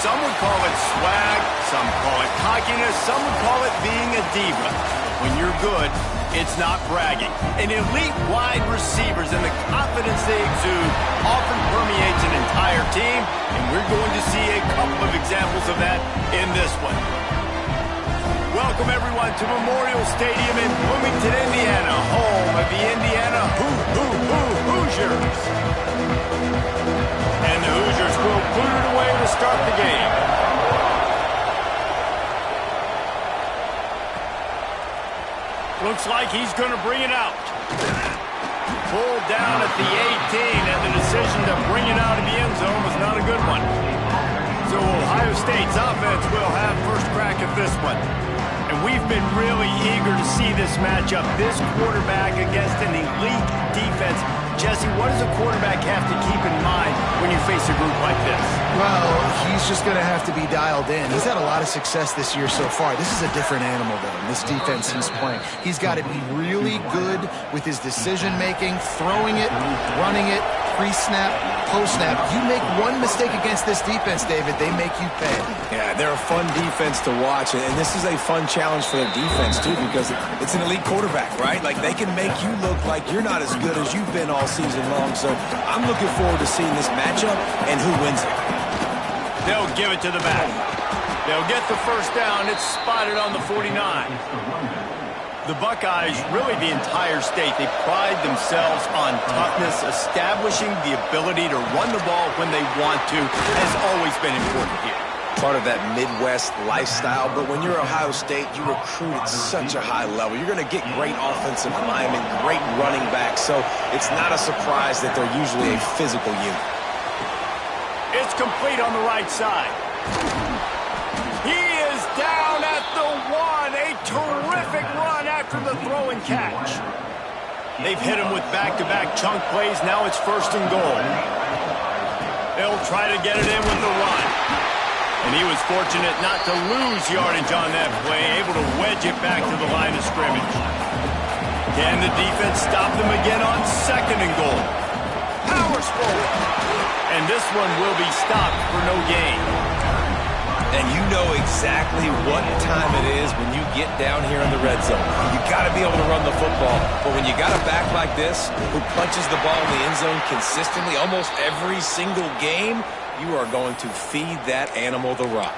Some would call it swag, some call it cockiness, some would call it being a diva. When you're good, it's not bragging. And elite wide receivers and the confidence they exude often permeates an entire team, and we're going to see a couple of examples of that in this one. Welcome, everyone, to Memorial Stadium in Bloomington, Indiana, home of the Indiana Hoosiers. And the Hoosiers will boot it away to start the game. Looks like he's going to bring it out. Pulled down at the 18, and the decision to bring it out of the end zone was not a good one. So Ohio State's offense will have first crack at this one. And we've been really eager to see this matchup, this quarterback against an elite defense. Jesse, what does a quarterback have to keep in mind when you face a group like this? Well, he's just going to have to be dialed in. He's had a lot of success this year so far. This is a different animal, though, this defense he's playing. He's got to be really good with his decision-making, throwing it, running it, pre-snap, post-snap. You make one mistake against this defense, David, they make you pay. Yeah, they're a fun defense to watch, and this is a fun challenge for their defense, too, because it's an elite quarterback, right? Like, they can make you look like you're not as good as you've been all season long, so I'm looking forward to seeing this matchup and who wins it. They'll give it to the back. They'll get the first down. It's spotted on the 49. The Buckeyes, really the entire state, they pride themselves on toughness. Establishing the ability to run the ball when they want to has always been important here. Part of that Midwest lifestyle, but when you're Ohio State, you recruit at such a high level. You're going to get great offensive linemen, great running backs, so it's not a surprise that they're usually a physical unit. It's complete on the right side. He is down at the 1. A terrific run after the throw and catch. They've hit him with back-to-back chunk plays. Now it's first and goal. They'll try to get it in with the run. And he was fortunate not to lose yardage on that play, able to wedge it back to the line of scrimmage. Can the defense stop them again on second and goal? Powers forward. And this one will be stopped for no gain. And you know exactly what time it is when you get down here in the red zone. You got to be able to run the football. But when you got a back like this who punches the ball in the end zone consistently almost every single game, you are going to feed that animal the rock.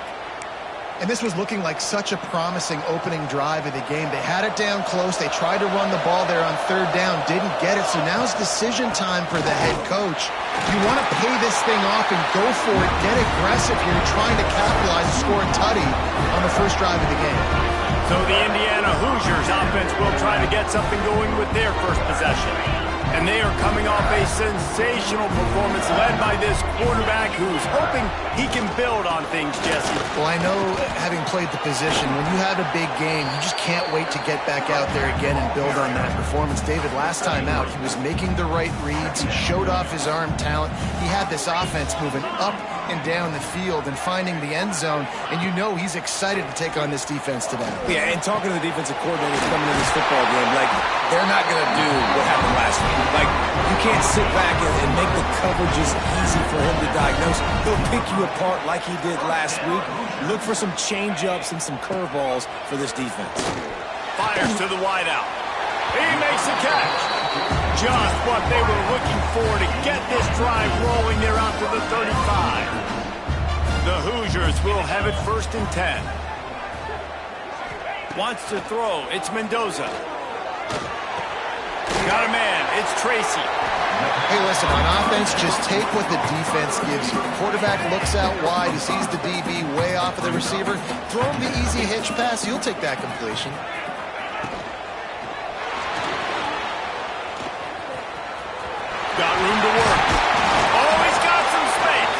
And this was looking like such a promising opening drive of the game. They had it down close. They tried to run the ball there on third down, didn't get it. So now it's decision time for the head coach. You want to pay this thing off and go for it. Get aggressive here, trying to capitalize and score a tutty on the first drive of the game. So the Indiana Hoosiers offense will try to get something going with their first possession. And they are coming off a sensational performance led by this quarterback who's hoping he can build on things, Jesse. Well, I know, having played the position, when you have a big game, you just can't wait to get back out there again and build on that performance. David, last time out, he was making the right reads. He showed off his arm talent. He had this offense moving up and down the field and finding the end zone. And you know he's excited to take on this defense today. Yeah, and talking to the defensive coordinators coming in this football game, like, they're not going to do what happened last week. Like, you can't sit back and make the coverages easy for him to diagnose. He'll pick you apart like he did last week. Look for some change-ups and some curveballs for this defense. Fires to the wideout. He makes a catch. Just what they were looking for to get this drive rolling. They're out to the 35. The Hoosiers will have it first and 10. Wants to throw. It's Mendoza. Got a man. It's Tracy. Hey, listen, on offense, just take what the defense gives you. The quarterback looks out wide. He sees the DB way off of the receiver. Throw him the easy hitch pass. You'll take that completion. Got room to work. Oh, he's got some space.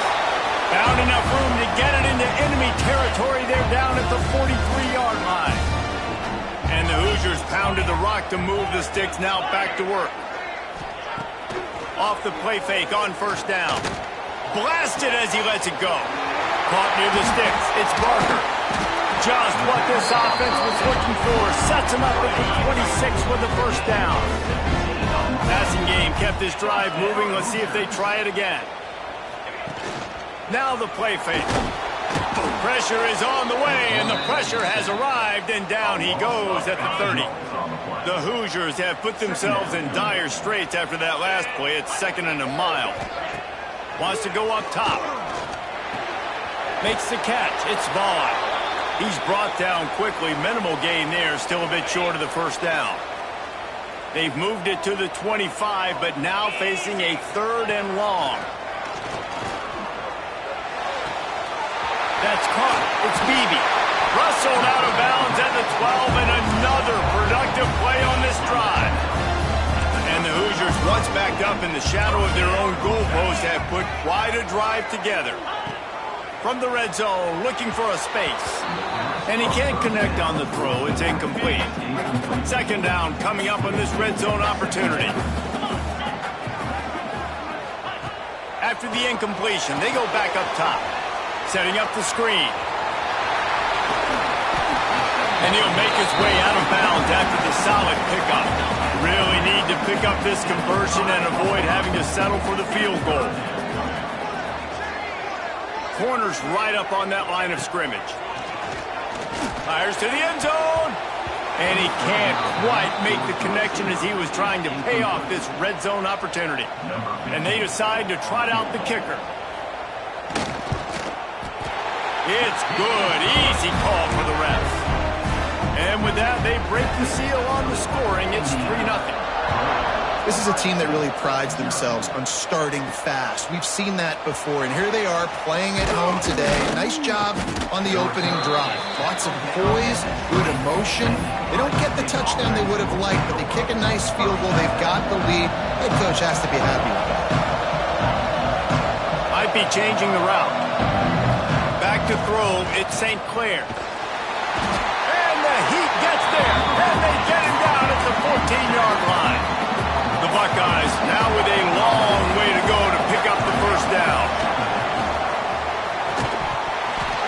Found enough room to get it into enemy territory. They're down at the 43-yard line. And the Hoosiers pounded the rock to move the sticks. Now back to work. Off the play fake on first down. Blasted as he lets it go. Caught near the sticks. It's Barker. Just what this offense was looking for. Sets him up at the 26 with the first down. Passing game kept this drive moving. Let's see if they try it again. Now the play fake. Pressure is on the way, and the pressure has arrived, and down he goes at the 30. The Hoosiers have put themselves in dire straits after that last play. It's 2nd and a mile. Wants to go up top. Makes the catch. It's Vaughn. He's brought down quickly. Minimal gain there. Still a bit short of the first down. They've moved it to the 25, but now facing a 3rd and long. That's caught. It's Beebe. Rustled out of bounds at the 12, and another productive play on this drive. And the Hoosiers, once backed up in the shadow of their own goalpost, have put quite a drive together. From the red zone, looking for a space. And he can't connect on the throw. It's incomplete. 2nd down coming up on this red zone opportunity. After the incompletion, they go back up top. Setting up the screen. And he'll make his way out of bounds after the solid pickup. Really need to pick up this conversion and avoid having to settle for the field goal. Corner's right up on that line of scrimmage. Fires to the end zone. And he can't quite make the connection as he was trying to pay off this red zone opportunity. And they decide to trot out the kicker. It's good. Easy call for the refs. And with that, they break the seal on the scoring. It's 3-0. This is a team that really prides themselves on starting fast. We've seen that before, and here they are playing at home today. Nice job on the opening drive. Lots of poise, good emotion. They don't get the touchdown they would have liked, but they kick a nice field goal. They've got the lead. Head coach has to be happy with that. Might be changing the route. Back to throw, it's St. Clair. And the Heat gets there, and they get him down at the 14-yard line. The Buckeyes now with a long way to go to pick up the first down.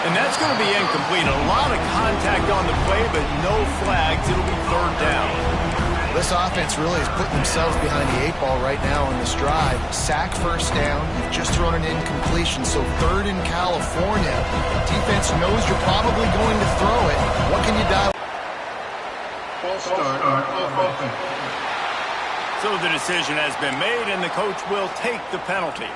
And that's going to be incomplete. A lot of contact on the play, but no flags. It'll be 3rd down. This offense really is putting themselves behind the 8 ball right now on this drive. Sack, first down. You've just thrown an incompletion, so 3rd in California. Defense knows you're probably going to throw it. What can you dial? False start off offense. So the decision has been made, and the coach will take the penalty.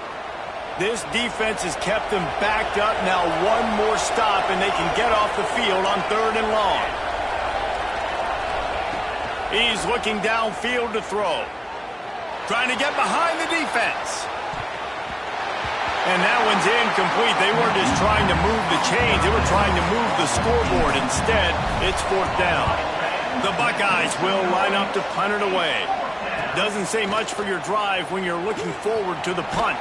This defense has kept them backed up. Now one more stop, and they can get off the field on 3rd and long. He's looking downfield to throw. Trying to get behind the defense. And that one's incomplete. They weren't just trying to move the chains. They were trying to move the scoreboard. Instead, it's 4th down. The Buckeyes will line up to punt it away. Doesn't say much for your drive when you're looking forward to the punt.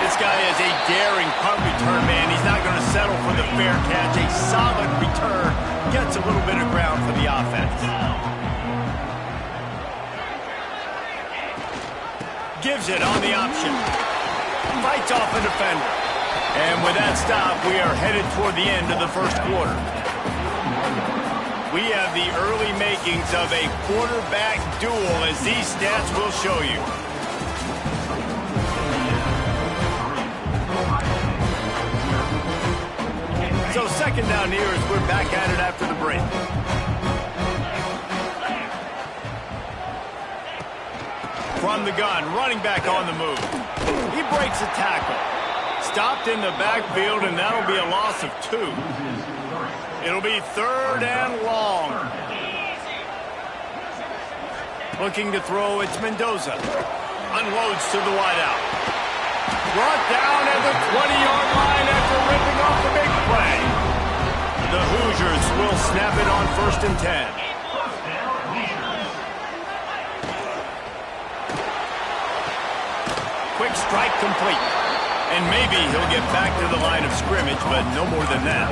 This guy is a daring punt return man. He's not going to settle for the fair catch. A solid return gets a little bit of ground for the offense. Gives it on the option. Fights off a defender. And with that stop, we are headed toward the end of the first quarter. We have the early makings of a quarterback duel, as these stats will show you. So 2nd down here as we're back at it after the break. From the gun, running back on the move. He breaks a tackle. Stopped in the backfield, and that'll be a loss of 2. It'll be 3rd and long. Looking to throw, it's Mendoza. Unloads to the wideout. Brought down at the 20-yard line after ripping off the big play. The Hoosiers will snap it on 1st and 10. Quick strike complete. And maybe he'll get back to the line of scrimmage, but no more than that.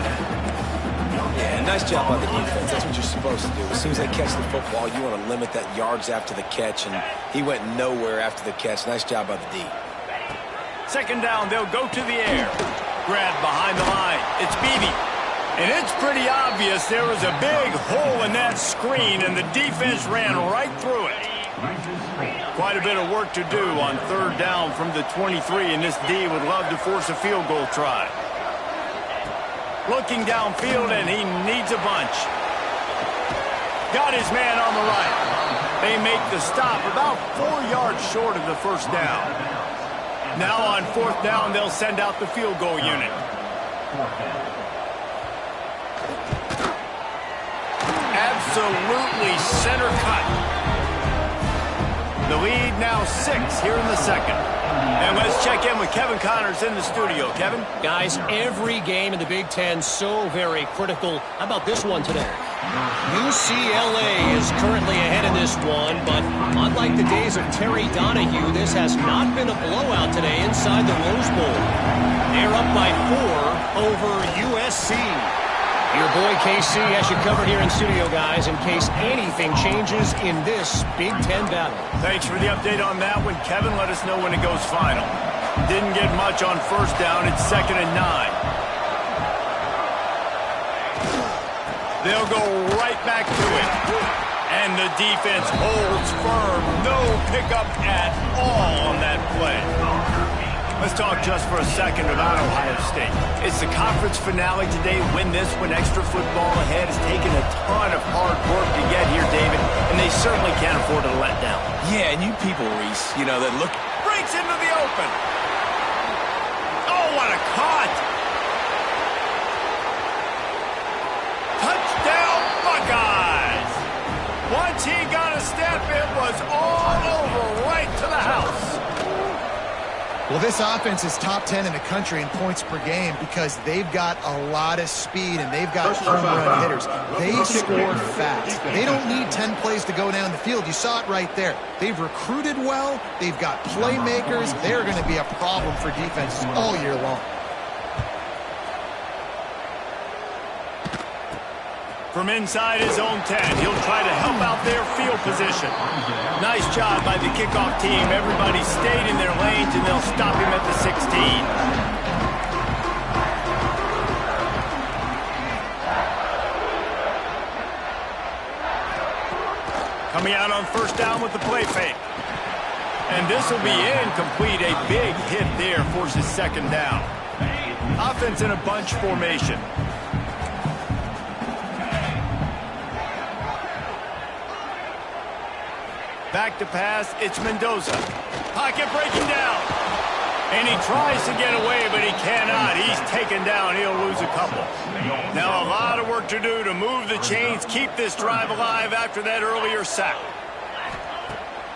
Yeah, nice job by the defense. That's what you're supposed to do. As soon as they catch the football, you want to limit that yards after the catch, and he went nowhere after the catch. Nice job by the D. 2nd down, they'll go to the air. Grabbed behind the line. It's Beebe. And it's pretty obvious there was a big hole in that screen, and the defense ran right through it. Quite a bit of work to do on 3rd down from the 23, and this D would love to force a field goal try. Looking downfield, and he needs a bunch. Got his man on the right. They make the stop about 4 yards short of the first down. Now on fourth down, they'll send out the field goal unit. Absolutely center cut. The lead now 6 here in the second. And let's check in with Kevin Connors in the studio. Kevin? Guys, every game in the Big Ten so very critical. How about this one today? UCLA is currently ahead in this one, but unlike the days of Terry Donahue, this has not been a blowout today inside the Rose Bowl. They're up by 4 over USC. Your boy KC has you covered here in studio, guys, in case anything changes in this Big Ten battle. Thanks for the update on that one, Kevin. Let us know when it goes final. Didn't get much on first down. It's 2nd and 9. They'll go right back to it. And the defense holds firm. No pickup at all on that play. Let's talk just for a second about Ohio State. It's the conference finale today. Win this one. Extra football ahead. Has taken a ton of hard work to get here, David, and they certainly can't afford to let down. Yeah, and you people, Reese, you know, that look... Breaks into the open. Oh, what a cut. Touchdown, Buckeyes. Once he got a step, it was all over right to the house. Well, this offense is top 10 in the country in points per game because they've got a lot of speed and they've got home run hitters. They score fast. They don't need 10 plays to go down the field. You saw it right there. They've recruited well. They've got playmakers. They're going to be a problem for defenses all year long. From inside his own 10, he'll try to help out their field position. Nice job by the kickoff team. Everybody stayed in their lanes, and they'll stop him at the 16. Coming out on first down with the play fake. And this will be incomplete. A big hit there forces 2nd down. Offense in a bunch formation. Back to pass, it's Mendoza. Pocket breaking down. And he tries to get away, but he cannot. He's taken down. He'll lose a couple. Now a lot of work to do to move the chains, keep this drive alive after that earlier sack.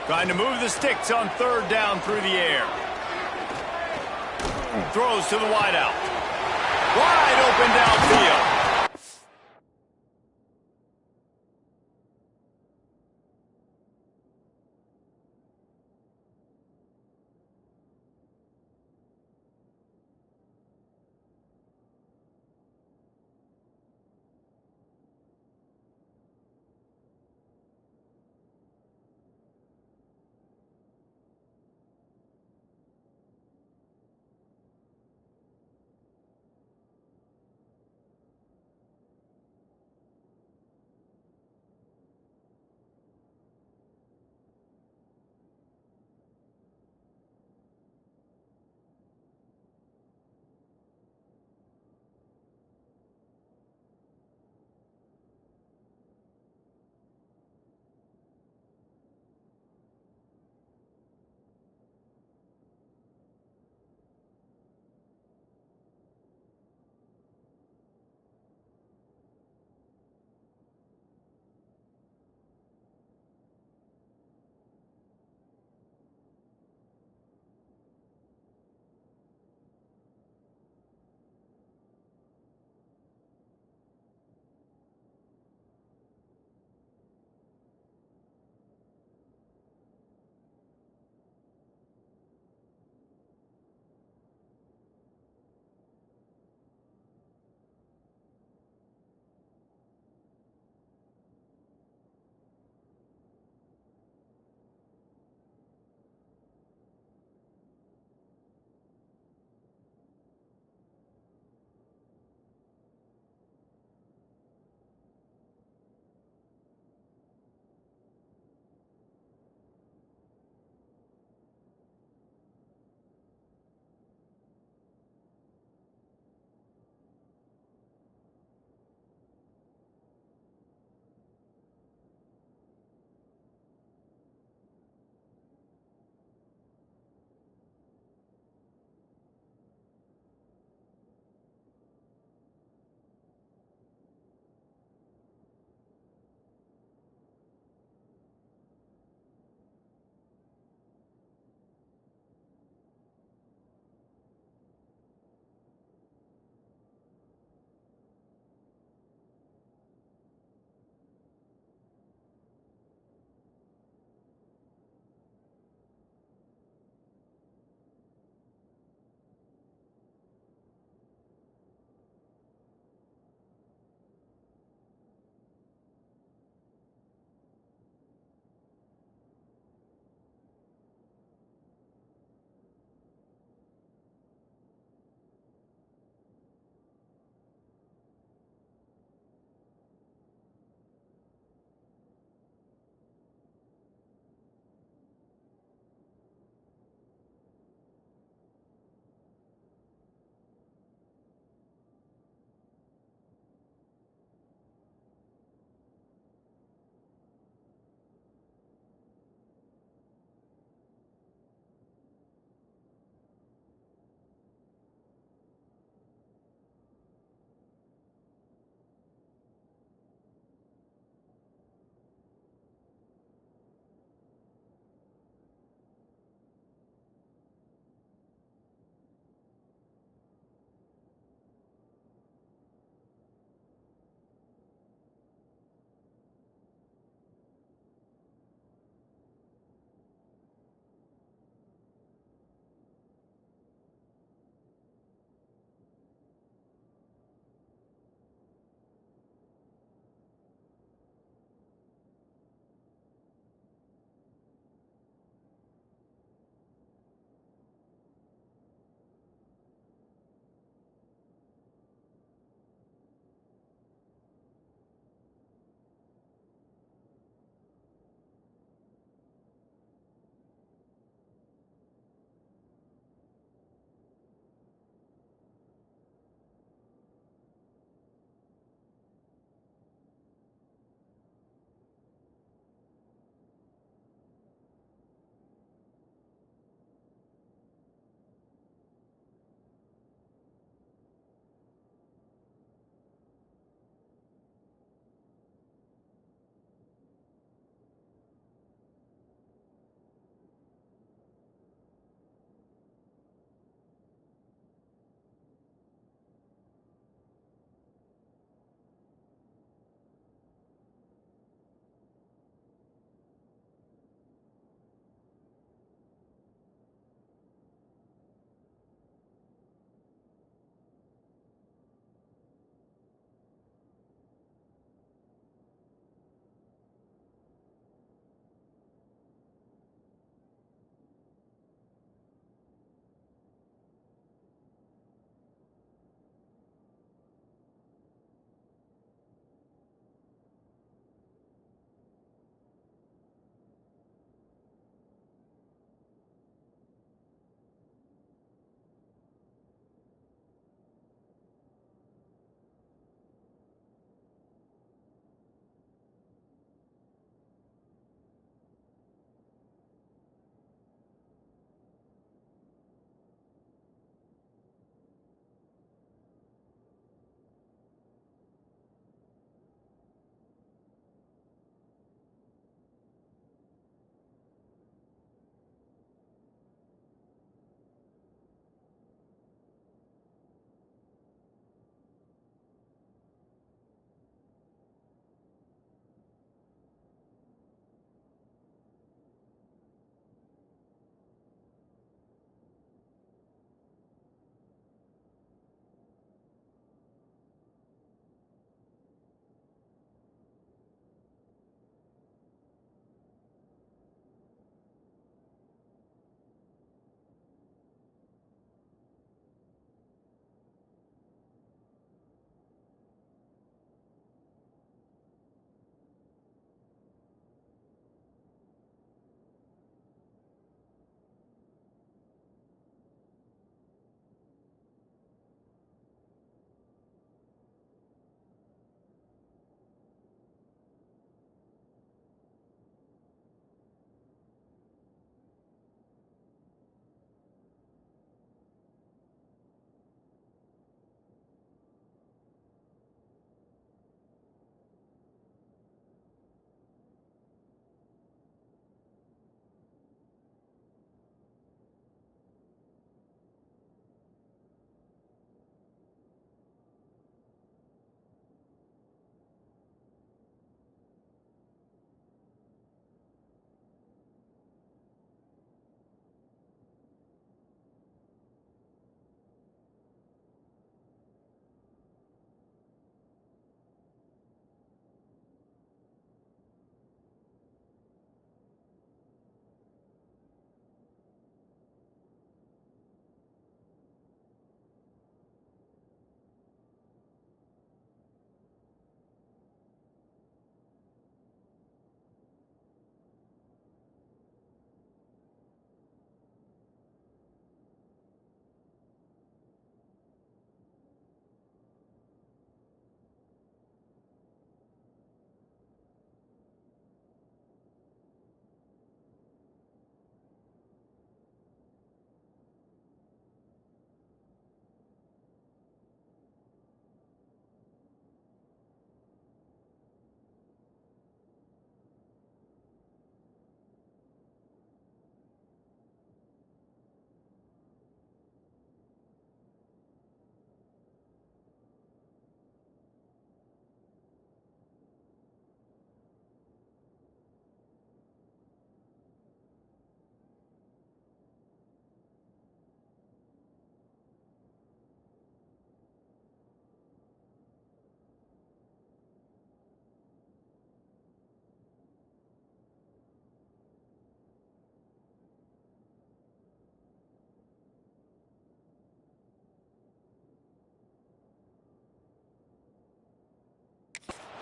Trying to move the sticks on 3rd down through the air. Throws to the wideout. Wide open downfield.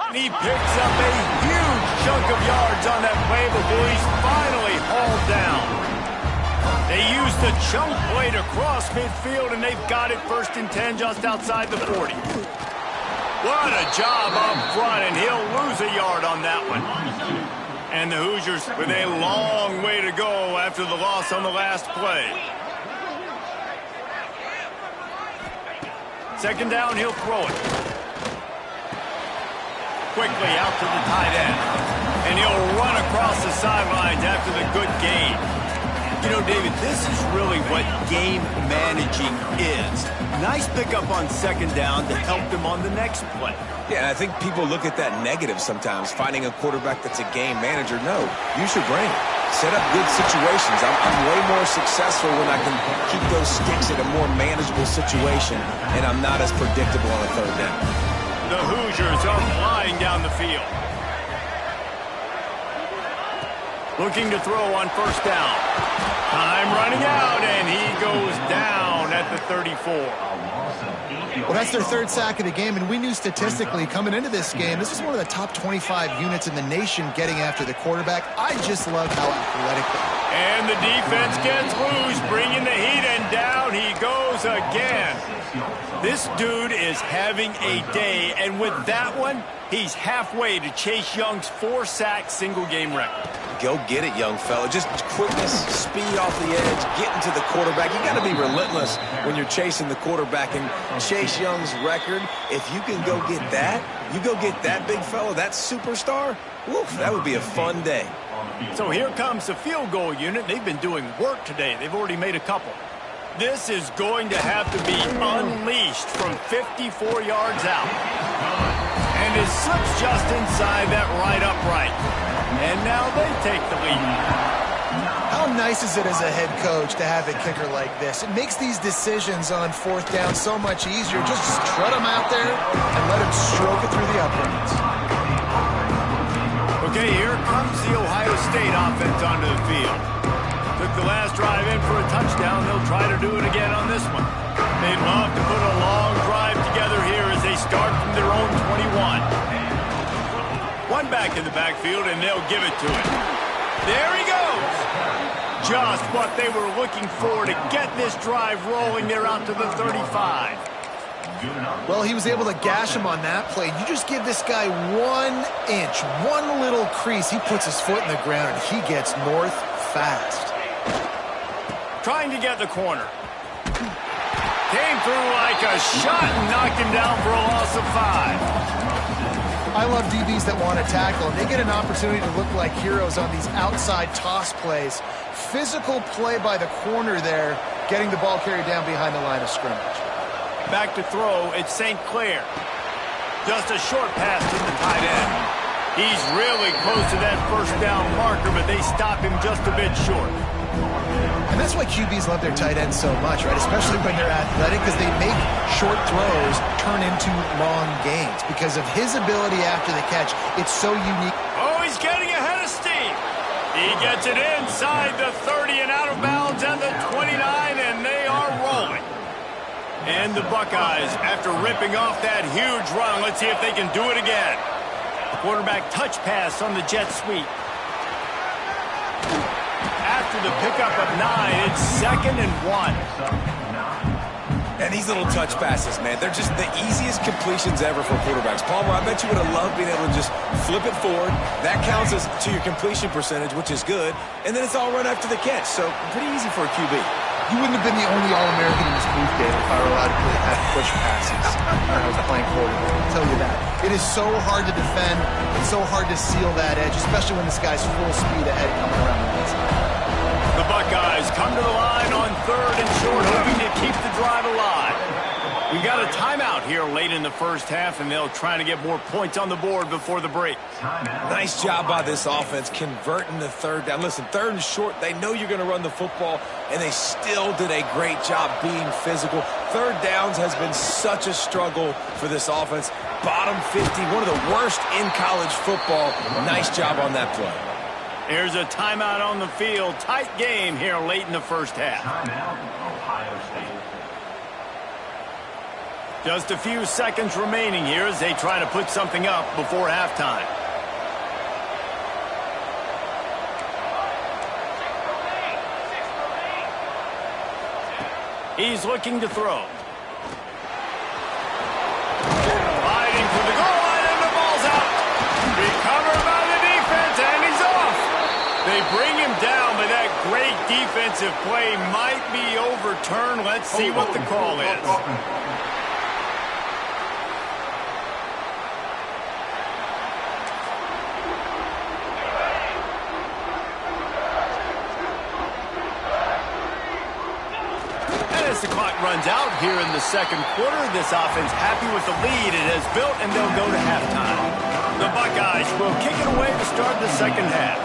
And he picks up a huge chunk of yards on that play before he's finally hauled down. They use the chunk play to cross midfield, and they've got it 1st and 10 just outside the 40. What a job up front, and he'll lose a yard on that one. And the Hoosiers with a long way to go after the loss on the last play. 2nd down, he'll throw it. Quickly out to the tight end. And he'll run across the sidelines after the good gain. You know, David, this is really what game managing is. Nice pickup on 2nd down to help them on the next play. Yeah, and I think people look at that negative sometimes, finding a quarterback that's a game manager. No, use your brain. Set up good situations. I'm way more successful when I can keep those sticks in a more manageable situation, and I'm not as predictable on a 3rd down. The Hoosiers are flying down the field. Looking to throw on 1st down. Time running out, and he goes down at the 34. Well, that's their 3rd sack of the game, and we knew statistically coming into this game, this is one of the top 25 units in the nation getting after the quarterback. I just love how athletic they are. And the defense gets loose, bringing the heat, and down he goes again. This dude is having a day, and with that one, he's halfway to Chase Young's 4-sack single-game record. Go get it, young fella. Just quickness, speed off the edge, getting to the quarterback. You got to be relentless when you're chasing the quarterback. And Chase Young's record, if you can go get that, you go get that big fella, that superstar, woof, that would be a fun day. So here comes the field goal unit. They've been doing work today. They've already made a couple. This is going to have to be unleashed from 54 yards out. And it slips just inside that right upright. And now they take the lead. How nice is it as a head coach to have a kicker like this? It makes these decisions on 4th down so much easier. Just strut him out there and let him stroke it through the uprights. Okay, here comes the Ohio State offense onto the field. Took the last drive in for a touchdown. They'll try to do it again on this one. They'd love to put a long drive together here as they start from their own 21. One back in the backfield, and they'll give it to him. There he goes. Just what they were looking for to get this drive rolling. They're out to the 35. Well, he was able to gash him on that play. You just give this guy 1 inch, one little crease. He puts his foot in the ground, and he gets north fast. Trying to get the corner. Came through like a shot and knocked him down for a loss of 5. I love DBs that want to tackle, and they get an opportunity to look like heroes on these outside toss plays. Physical play by the corner there, getting the ball carried down behind the line of scrimmage. Back to throw, it's St. Clair. Just a short pass to the tight end. He's really close to that 1st down marker, but they stop him just a bit short. And that's why QBs love their tight ends so much, right? Especially when they're athletic, because they make short throws turn into long gains. Because of his ability after the catch, it's so unique. Oh, he's getting ahead of steam. He gets it inside the 30 and out of bounds at the 29, and they are rolling. And the Buckeyes, after ripping off that huge run, let's see if they can do it again. Quarterback touch pass on the jet sweep. After the pickup of 9, it's 2nd and 1. And these little touch passes, man, they're just the easiest completions ever for quarterbacks. Palmer, I bet you would have loved being able to just flip it forward. That counts as to your completion percentage, which is good. And then it's all run after the catch. So pretty easy for a QB. You wouldn't have been the only All-American in this booth, Dave, if I were allowed to have push passes when I was playing quarterback. I'll tell you that. It is so hard to defend. It's so hard to seal that edge, especially when this guy's full speed ahead coming around the inside. The Buckeyes come to the line on 3rd and short, hoping to keep the drive alive. We've got a timeout here late in the first half, and they'll try to get more points on the board before the break. Nice job by this offense converting the 3rd down. Listen, 3rd and short, they know you're going to run the football, and they still did a great job being physical. 3rd downs has been such a struggle for this offense. Bottom 50, one of the worst in college football. Nice job on that play. There's a timeout on the field. Tight game here late in the first half. Timeout, Ohio State. Just a few seconds remaining here as they try to put something up before halftime. He's looking to throw. Fighting for the goal line, and the ball's out. Recovered by the defense, and he's off. They bring him down, but that great defensive play might be overturned. Let's see what the call is. As the clock runs out here in the second quarter, this offense happy with the lead it has built, and they'll go to halftime. The Buckeyes will kick it away to start the second half.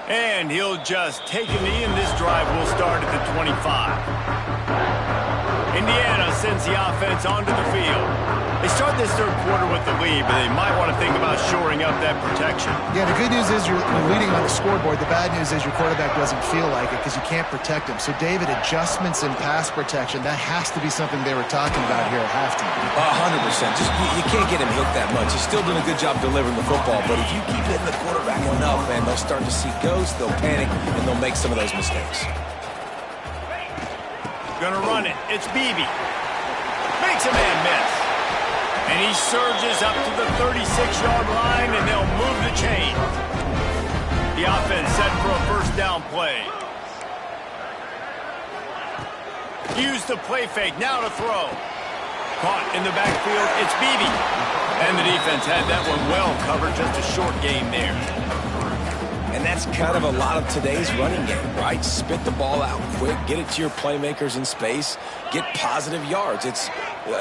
And he'll just take a knee, and this drive will start at the 25. Indiana sends the offense onto the field. They start this third quarter with the lead, but they might want to think about shoring up that protection. Yeah, the good news is you're leading on the scoreboard. The bad news is your quarterback doesn't feel like it because you can't protect him. So, David, adjustments in pass protection, that has to be something they were talking about here at halftime. 100%. Just you can't get him hooked that much. He's still doing a good job delivering the football, but if you keep hitting the quarterback enough, man, they'll start to see ghosts, they'll panic, and they'll make some of those mistakes. Gonna run it. It's Beebe. Makes a man miss. And he surges up to the 36-yard line, and they'll move the chain. The offense set for a first down play. Use the play fake. Now to throw. Caught in the backfield. It's Beebe. And the defense had that one well covered. Just a short game there. And that's kind of a lot of today's running game, right? Spit the ball out quick, get it to your playmakers in space, get positive yards. It's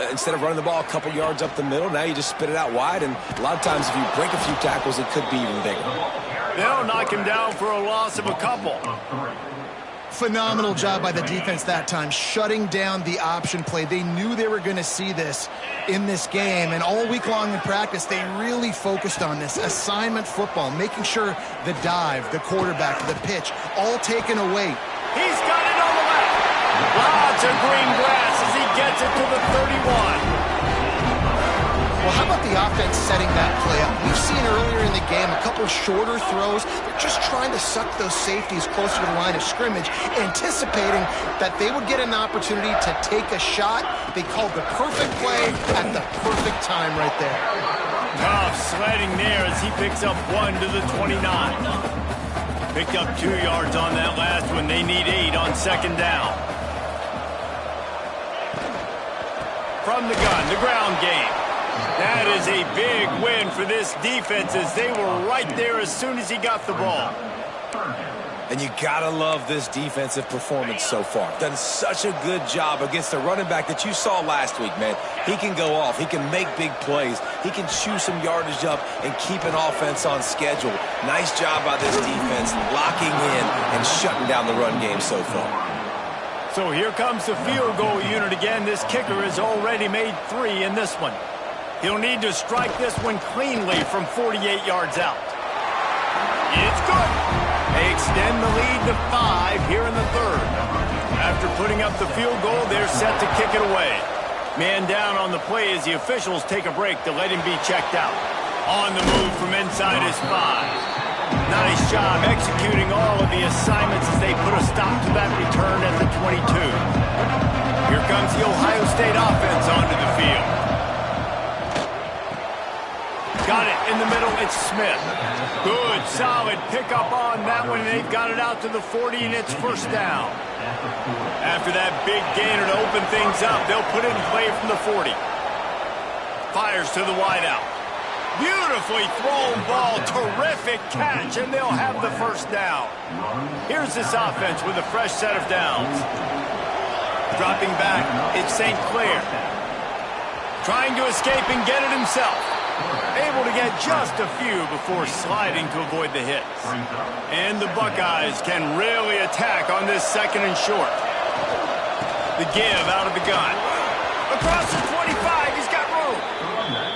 instead of running the ball a couple yards up the middle, now you just spit it out wide, and a lot of times if you break a few tackles, it could be even bigger. They'll knock him down for a loss of a couple. Phenomenal job by the defense that time, shutting down the option play. They knew they were going to see this in this game, and all week long in practice, they really focused on this assignment football, making sure the dive, the quarterback, the pitch, all taken away. He's got it on the left. Lots of green grass as he gets it to the 31. Well, how about the offense setting that play up? We've seen earlier in the game a couple shorter throws. They're just trying to suck those safeties closer to the line of scrimmage, anticipating that they would get an opportunity to take a shot. They called the perfect play at the perfect time right there. Tough sledding there as he picks up 1 to the 29. Picked up 2 yards on that last one. They need 8 on second down. From the gun, the ground game. That is a big win for this defense as they were right there as soon as he got the ball. And you gotta love this defensive performance so far. Done such a good job against the running back that you saw last week, man. He can go off. He can make big plays. He can chew some yardage up and keep an offense on schedule. Nice job by this defense locking in and shutting down the run game so far. So here comes the field goal unit again. This kicker has already made 3 in this one. He'll need to strike this one cleanly from 48 yards out. It's good. They extend the lead to 5 here in the third. After putting up the field goal, they're set to kick it away. Man down on the play as the officials take a break to let him be checked out. On the move from inside his 5. Nice job executing all of the assignments as they put a stop to that return at the 22. Here comes the Ohio State offense onto the field. Got it in the middle. It's Smith. Good, solid pickup on that one. They've got it out to the 40, and it's first down. After that big gainer to open things up, they'll put it in play from the 40. Fires to the wideout. Beautifully thrown ball. Terrific catch, and they'll have the first down. Here's this offense with a fresh set of downs. Dropping back, it's St. Clair. Trying to escape and get it himself. Able to get just a few before sliding to avoid the hits. And the Buckeyes can really attack on this second and short. The give out of the gun. Across the 25, he's got room.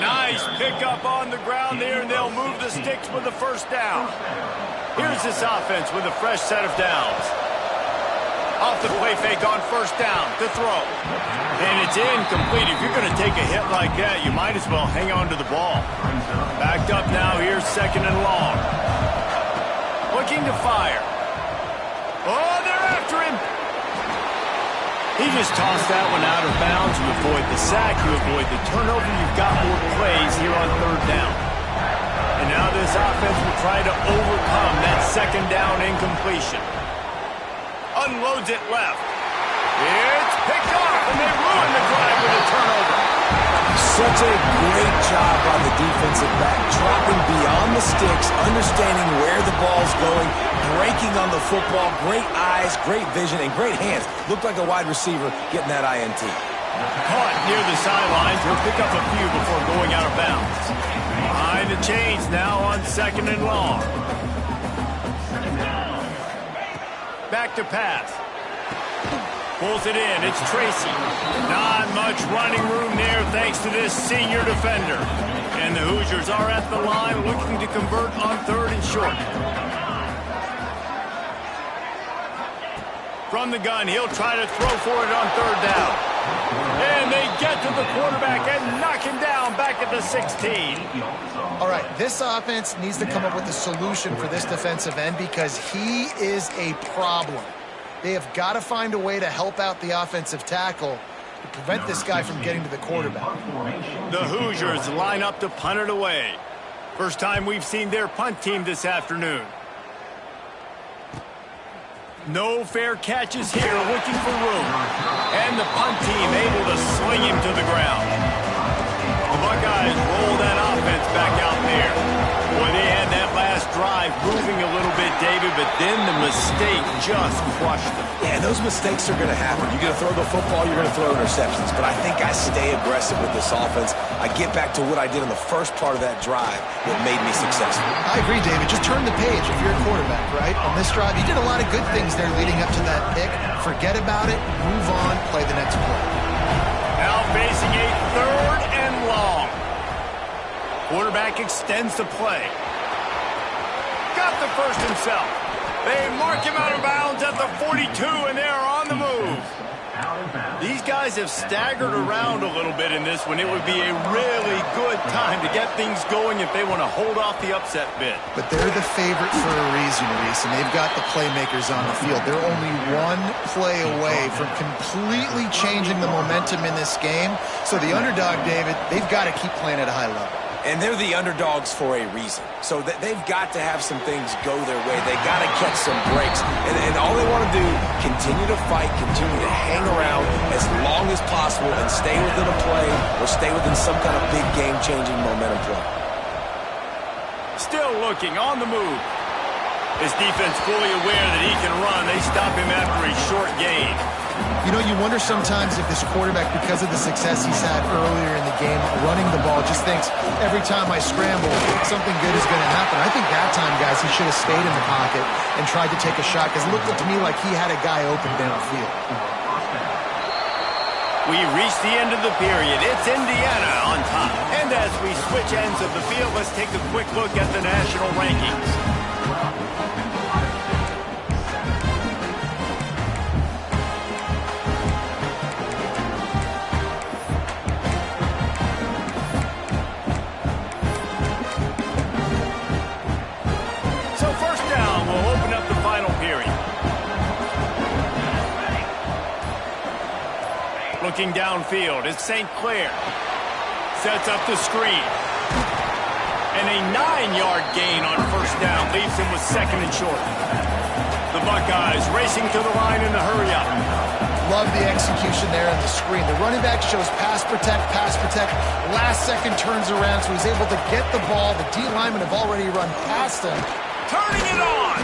Nice pickup on the ground there, and they'll move the sticks with the first down. Here's this offense with a fresh set of downs. Off the play fake on first down to throw. And it's incomplete. If you're going to take a hit like that, you might as well hang on to the ball. Backed up now. Here's second and long. Looking to fire. Oh, they're after him. He just tossed that one out of bounds. You avoid the sack. You avoid the turnover. You've got more plays here on third down. And now this offense will try to overcome that second down incompletion. Unloads it left. It's picked off, and they ruin the drive with a turnover. Such a great job by the defensive back, dropping beyond the sticks, understanding where the ball's going, breaking on the football, great eyes, great vision, and great hands. Looked like a wide receiver getting that INT. Caught near the sidelines. He'll pick up a few before going out of bounds. Behind the chains now on second and long. Back to pass. Pulls it in. It's Tracy. Not much running room there thanks to this senior defender. And the Hoosiers are at the line looking to convert on third and short. From the gun, he'll try to throw for it on third down. And they get to the quarterback and knock him down back at the 16. All right, this offense needs to come up with a solution for this defensive end because he is a problem. They have got to find a way to help out the offensive tackle to prevent this guy from getting to the quarterback. The Hoosiers line up to punt it away. First time we've seen their punt team this afternoon. No fair catches here, looking for room. And the punt team able to sling him to the ground. The Buckeyes roll that offense back out there. Boy, they had that last drive moving a little bit, David, but then the mistake just crushed them. Yeah, those mistakes are going to happen. You're going to throw the football, you're going to throw interceptions. But I think I stay aggressive with this offense. I get back to what I did in the first part of that drive that made me successful. I agree, David. Just turn the page if you're a quarterback, right? On this drive, you did a lot of good things there leading up to that pick. Forget about it, move on, play the next play. Now facing a third and long. Quarterback extends the play. Got the first himself. They mark him out of bounds at the 42, and they are on the move. These guys have staggered around a little bit in this one. It would be a really good time to get things going if they want to hold off the upset bid. But they're the favorite for a reason, Reese, and they've got the playmakers on the field. They're only one play away from completely changing the momentum in this game. So the underdog, David, they've got to keep playing at a high level. And they're the underdogs for a reason. So they've got to have some things go their way. They got to catch some breaks. And all they want to do, continue to fight, continue to hang around as long as possible and stay within a play or stay within some kind of big game-changing momentum play. Still looking on the move. His defense fully aware that he can run. They stop him after a short gain. You know, you wonder sometimes if this quarterback, because of the success he's had earlier in the game, running the ball, just thinks, every time I scramble, something good is going to happen. I think that time, guys, he should have stayed in the pocket and tried to take a shot, because it looked to me like he had a guy open downfield. We reach the end of the period. It's Indiana on top. And as we switch ends of the field, let's take a quick look at the national rankings. Looking downfield, it's St. Clair. Sets up the screen. And a 9-yard gain on first down leaves him with second and short. The Buckeyes racing to the line in the hurry-up. Love the execution there on the screen. The running back shows pass protect, last second turns around, so he's able to get the ball. The D linemen have already run past him. Turning it on!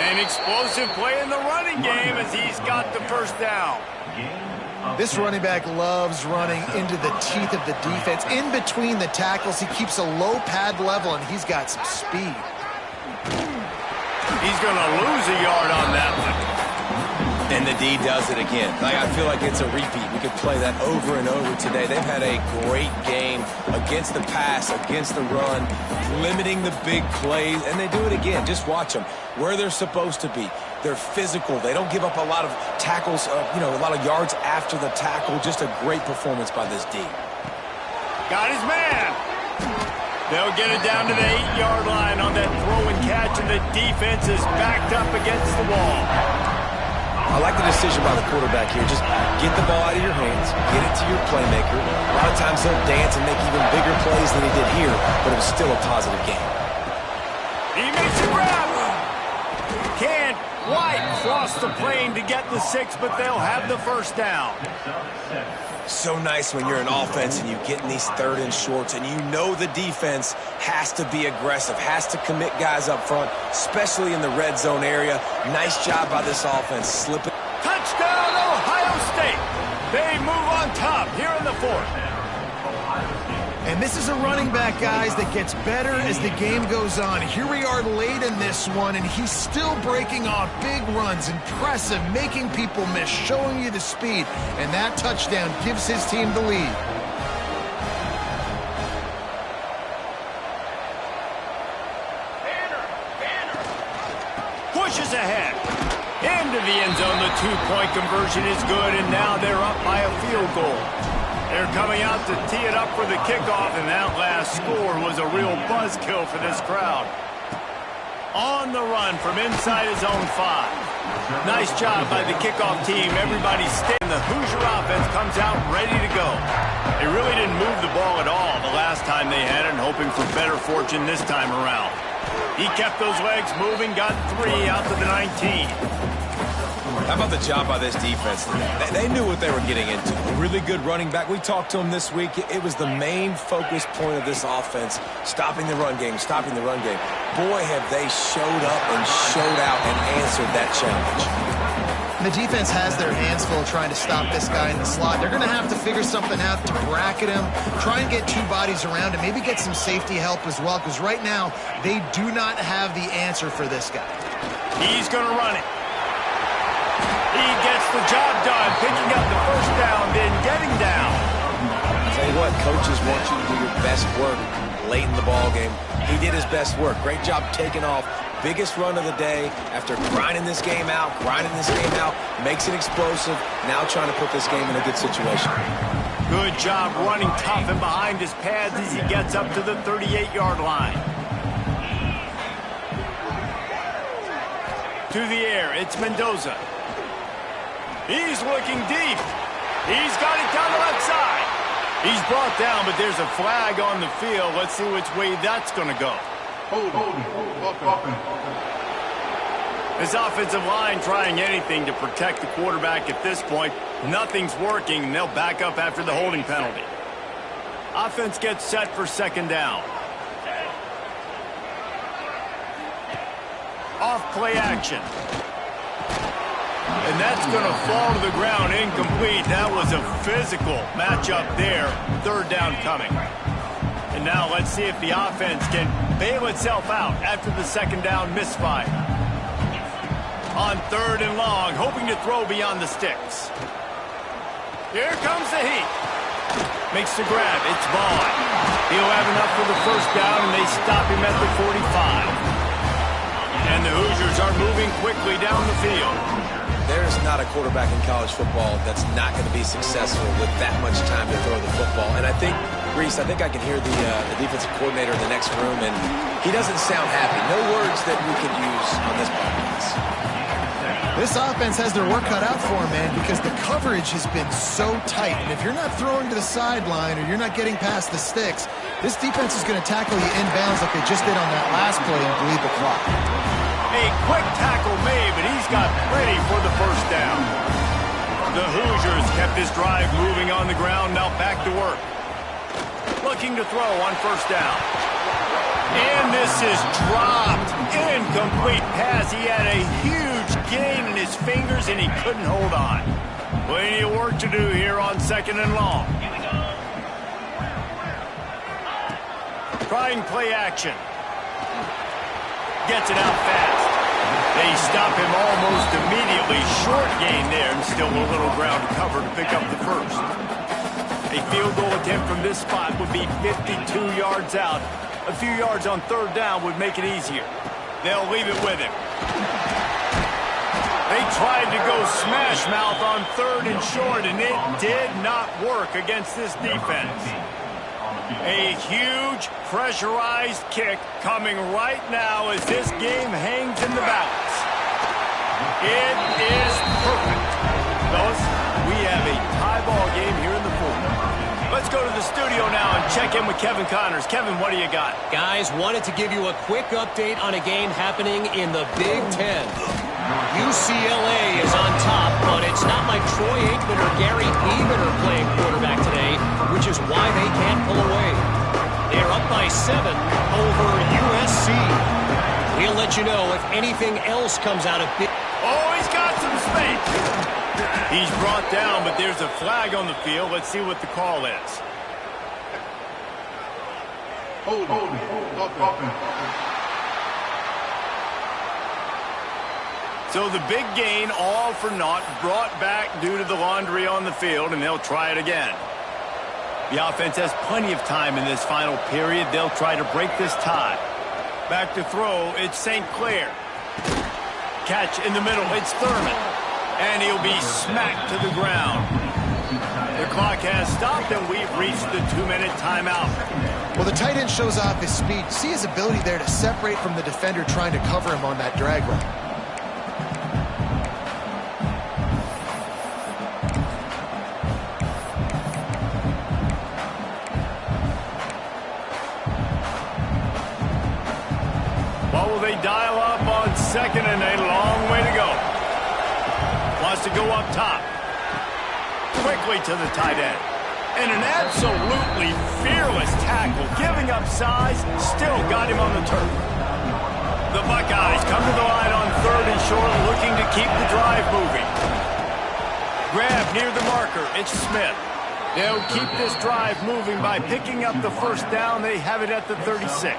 An explosive play in the running game as he's got the first down. This running back loves running into the teeth of the defense. In between the tackles, he keeps a low pad level, and he's got some speed. He's going to lose a yard on that one. And the D does it again. I feel like it's a repeat. We could play that over and over today. They've had a great game against the pass, against the run, limiting the big plays, and they do it again. Just watch them. Where they're supposed to be. They're physical. They don't give up a lot of tackles, a lot of yards after the tackle. Just a great performance by this D. Got his man. They'll get it down to the 8-yard line on that throw and catch, and the defense is backed up against the wall. I like the decision by the quarterback here. Just get the ball out of your hands, get it to your playmaker. A lot of times they'll dance and make even bigger plays than he did here, but it was still a positive game. He makes a grab. Can't quite cross the plane to get the 6, but they'll have the first down. So nice when you're an offense and you get in these 3rd and shorts and you know the defense has to be aggressive, has to commit guys up front, especially in the red zone area. Nice job by this offense. Slipping. Touchdown, Ohio State. They move on top here in the 4th. And this is a running back, guys, that gets better as the game goes on. Here we are late in this one, and he's still breaking off big runs. Impressive, making people miss, showing you the speed. And that touchdown gives his team the lead. Pushes ahead. Into the end zone. The 2-point conversion is good, and now they're up by a field goal. They're coming out to tee it up for the kickoff, and that last score was a real buzzkill for this crowd. On the run from inside his own 5. Nice job by the kickoff team. Everybody's staying. The Hoosier offense comes out ready to go. They really didn't move the ball at all the last time they had it, and hoping for better fortune this time around. He kept those legs moving, got 3 out to the 19. How about the job by this defense? They knew what they were getting into. A really good running back. We talked to him this week. It was the main focus point of this offense, stopping the run game, stopping the run game. Boy, have they showed up and showed out and answered that challenge. The defense has their hands full trying to stop this guy in the slot. They're going to have to figure something out to bracket him, try and get 2 bodies around him, maybe get some safety help as well, because right now they do not have the answer for this guy. He's going to run it. He gets the job done, picking up the first down, then getting down. I'll tell you what, coaches want you to do your best work late in the ball game. He did his best work. Great job taking off. Biggest run of the day after grinding this game out, makes it explosive, now trying to put this game in a good situation. Good job running tough and behind his pads as he gets up to the 38-yard line. To the air, it's Mendoza. He's looking deep. He's got it down the left side. He's brought down, but there's a flag on the field. Let's see which way that's going to go. This offensive line trying anything to protect the quarterback at this point. Nothing's working, and they'll back up after the holding penalty. Offense gets set for 2nd down. Off play action. And that's going to fall to the ground incomplete. That was a physical matchup there. 3rd down coming. And now let's see if the offense can bail itself out after the 2nd down misfire. On 3rd and long, hoping to throw beyond the sticks. Here comes the heat. Makes the grab. It's Vaughn. He'll have enough for the first down, and they stop him at the 45. And the Hoosiers are moving quickly down the field. There's not a quarterback in college football that's not going to be successful with that much time to throw the football. And I think, Reese, I can hear the defensive coordinator in the next room, and he doesn't sound happy. No words that we could use on this podcast. This offense has their work cut out for them, man, because the coverage has been so tight. And if you're not throwing to the sideline or you're not getting past the sticks, this defense is going to tackle you inbounds like they just did on that last play and bleed the clock. A quick tackle made, but he's got plenty for the first down. The Hoosiers kept this drive moving on the ground, now back to work. Looking to throw on first down. And this is dropped. Incomplete pass. He had a huge gain in his fingers, and he couldn't hold on. Plenty of work to do here on 2nd and long. Trying play action. Gets it out fast. They stop him almost immediately. Short gain there, and still a little ground to cover to pick up the first. A field goal attempt from this spot would be 52 yards out. A few yards on third down would make it easier. They'll leave it with him. They tried to go smash mouth on third and short, and it did not work against this defense. A huge pressurized kick coming right now as this game hangs in the balance. It is perfect. Fellas, we have a tie ball game here in the fourth. Let's go to the studio now and check in with Kevin Connors. Kevin, what do you got? Guys, wanted to give you a quick update on a game happening in the Big Ten. UCLA is on top, but it's not like Troy Aikman or Gary Beeman are playing quarterback today, which is why they can't pull away. They're up by 7 over USC. We'll let you know if anything else comes out of Big. Oh, he's got some space. He's brought down, but there's a flag on the field. Let's see what the call is. Hold on. So the big gain, all for naught, brought back due to the laundry on the field, and they'll try it again. The offense has plenty of time in this final period. They'll try to break this tie. Back to throw, it's St. Clair. Catch in the middle, it's Thurman. And he'll be smacked to the ground. The clock has stopped, and we've reached the 2-minute timeout. Well, the tight end shows off his speed. See his ability there to separate from the defender trying to cover him on that drag route. They dial up on 2nd and a long way to go. Wants to go up top. Quickly to the tight end. And an absolutely fearless tackle. Giving up size, still got him on the turf. The Buckeyes come to the line on 3rd and short, looking to keep the drive moving. Grab near the marker. It's Smith. They'll keep this drive moving by picking up the first down. They have it at the 36.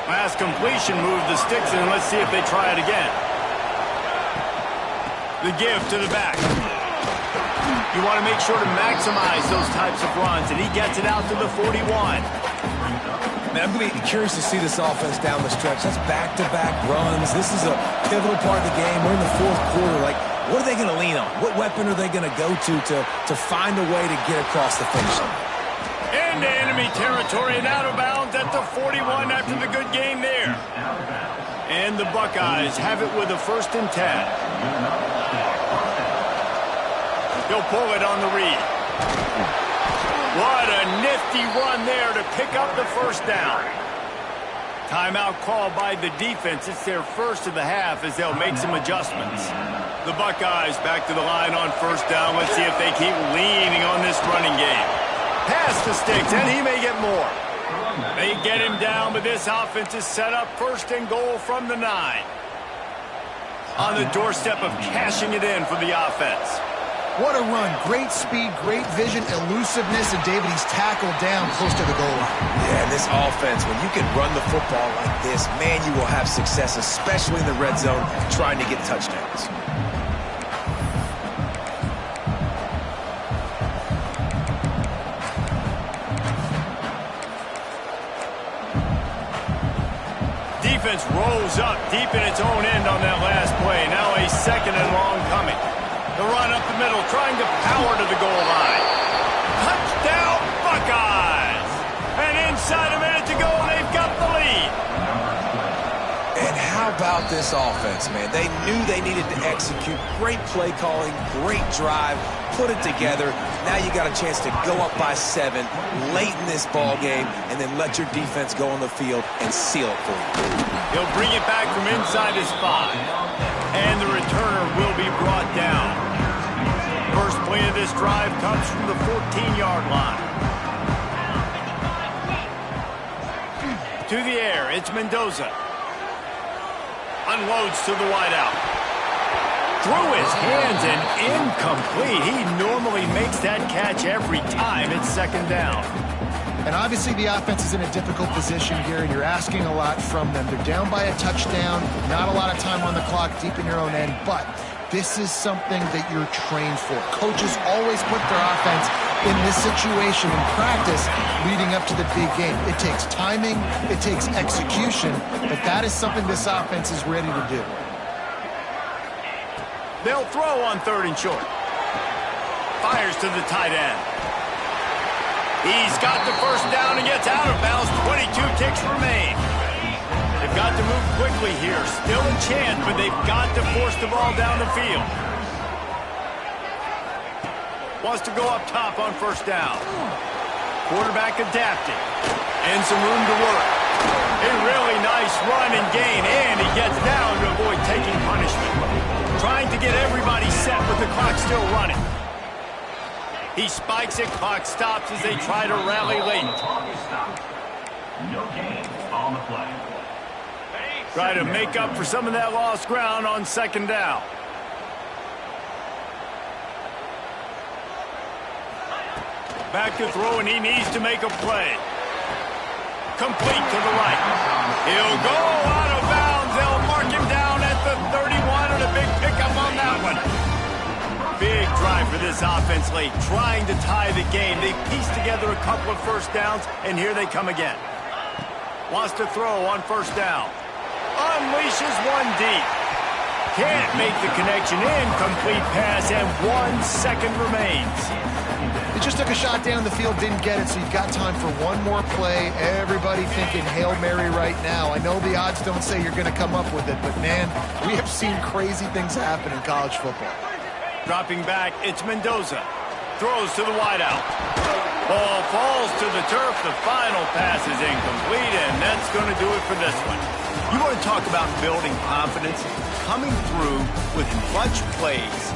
Last completion moved the sticks in. Let's see if they try it again. The give to the back. You want to make sure to maximize those types of runs, and he gets it out to the 41. Man, I'm going to be curious to see this offense down the stretch. That's back-to-back runs. This is a pivotal part of the game. We're in the fourth quarter. Like, what are they going to lean on? What weapon are they going to go to find a way to get across the finish line? Into enemy territory and out of bounds at the 41 after the good game there. And the Buckeyes have it with a 1st and 10. He'll pull it on the read. What a nifty run there to pick up the first down. Timeout called by the defense. It's their first of the half as they'll make some adjustments. The Buckeyes back to the line on 1st down. Let's see if they keep leaning on this running game. Past the sticks, and he may get more. They get him down, but this offense is set up 1st and goal from the 9. On the doorstep of cashing it in for the offense. What a run. Great speed, great vision, elusiveness, and David, he's tackled down close to the goal line. Yeah, this offense, when you can run the football like this, man, you will have success, especially in the red zone, trying to get touchdowns. Defense rolls up deep in its own end on that last play. Now a 2nd and long coming. The run up the middle, trying to power to the goal line. Touchdown, Buckeyes! And inside a minute to go, they've got the lead. And how about this offense, man? They knew they needed to execute. Great play calling, great drive, put it together. Now you got a chance to go up by 7 late in this ball game and then let your defense go on the field and seal it for you. He'll bring it back from inside his 5. And the returner will be brought down. First play of this drive comes from the 14-yard line. To the air, it's Mendoza. Unloads to the wideout. Through his hands and incomplete. He normally makes that catch every time. It's 2nd down. And obviously the offense is in a difficult position here, and you're asking a lot from them. They're down by a touchdown, not a lot of time on the clock, deep in your own end, but this is something that you're trained for. Coaches always put their offense in this situation in practice leading up to the big game. It takes timing, it takes execution, but that is something this offense is ready to do. They'll throw on 3rd and short. Fires to the tight end. He's got the first down and gets out of bounds. 22 ticks remain. They've got to move quickly here. Still a chance, but they've got to force the ball down the field. Wants to go up top on 1st down. Quarterback adapting. And some room to work. A really nice run and gain, and he gets down to avoid taking punishment. Trying to get everybody set with the clock still running. He spikes it, clock stops as they try to rally late. No gain on the play. Try to make up for some of that lost ground on 2nd down. Back to throw, and he needs to make a play. Complete to the right. He'll go out of bounds. They'll mark him down at the 31, and a big pickup on that one. Big drive for this offense late, trying to tie the game. They pieced together a couple of 1st downs, and here they come again. Wants to throw on 1st down. Unleashes one deep. Can't make the connection. Incomplete pass, and 1 second remains. They just took a shot down the field, didn't get it, so you've got time for one more play. Everybody thinking Hail Mary right now. I know the odds don't say you're going to come up with it, but man, we have seen crazy things happen in college football. Dropping back, it's Mendoza. Throws to the wideout. Ball falls to the turf. The final pass is incomplete, and that's going to do it for this one. You want to talk about building confidence? Coming through with clutch plays.